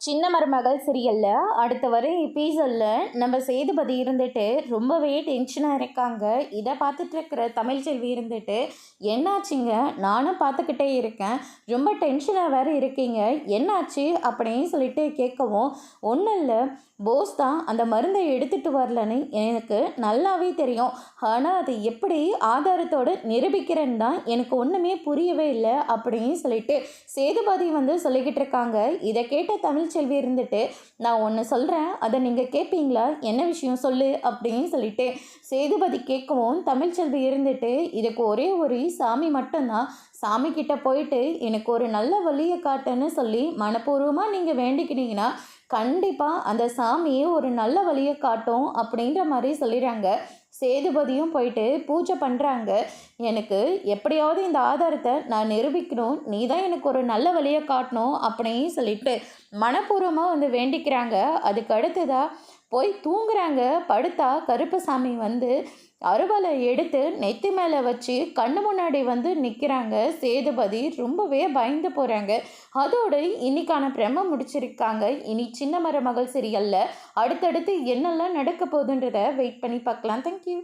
சின்ன மருமகள் சீரியல்ல அடுத்த வர எபிசோடில் நம்ம சேதுபதி இருந்துட்டு ரொம்பவே டென்ஷனாக இருக்காங்க. இதை பார்த்துட்டு இருக்கிற தமிழ்ச்செல்வி இருந்துட்டு என்னாச்சுங்க, நானும் பார்த்துக்கிட்டே இருக்கேன், ரொம்ப டென்ஷனாக வேறு இருக்கீங்க, என்னாச்சு அப்படின்னு சொல்லிட்டு கேட்கவும், ஒன்றும் இல்லை, போஸ் தான் அந்த மருந்தை எடுத்துகிட்டு வரலன்னு எனக்கு நல்லாவே தெரியும். ஆனால் அது எப்படி ஆதாரத்தோடு நிரூபிக்கிறேன்னு தான் எனக்கு ஒன்றுமே புரியவே இல்லை அப்படின்னு சொல்லிட்டு சேதுபதி சொல்லிக்கிட்டு இருக்காங்க. இதை கேட்ட தமிழ்ச்செல்வி இருந்துட்டு, நான் ஒன்று சொல்கிறேன், அதை நீங்கள் கேட்பீங்களா, என்ன விஷயம் சொல்லு அப்படின்னு சொல்லிட்டு சேதுபதி கேட்கவும், தமிழ்ச்செல்வி இருந்துட்டு, இதுக்கு ஒரே ஒரு சாமி மட்டும்தான், சாமி கிட்ட போயிட்டு எனக்கு ஒரு நல்ல வழியை காட்டுன்னு சொல்லி மனப்பூர்வமாக நீங்கள் வேண்டிக்கிட்டீங்கன்னா கண்டிப்பாக அந்த சாமியே ஒரு நல்ல வழியை காட்டும் அப்படின்ற மாதிரி சொல்லிடுறாங்க. சேதுபதியும் போயிட்டு பூஜை பண்ணுறாங்க. எனக்கு எப்படியாவது இந்த ஆதாரத்தை நான் நிரூபிக்கணும், நீ தான் எனக்கு ஒரு நல்ல வழியை காட்டணும் அப்படின்னு சொல்லிட்டு மனப்பூர்வமாக வேண்டிக்கிறாங்க. அதுக்கு அடுத்ததாக போய் தூங்குறாங்க. படுத்தா கருப்பசாமி அருவாளை எடுத்து நெத்தி மேலே வச்சு கண்ணு முன்னாடி நிற்கிறாங்க. சேதுபதி ரொம்பவே பயந்து போகிறாங்க. அதோடு இன்னைக்கான பிரம்ம முடிச்சிருக்காங்க. இனி சின்ன மருமகள் சீரியல்ல அடுத்தடுத்து என்னெல்லாம் நடக்க போகுதுன்றதை வெயிட் பண்ணி பார்க்கலாம். தேங்க்யூ.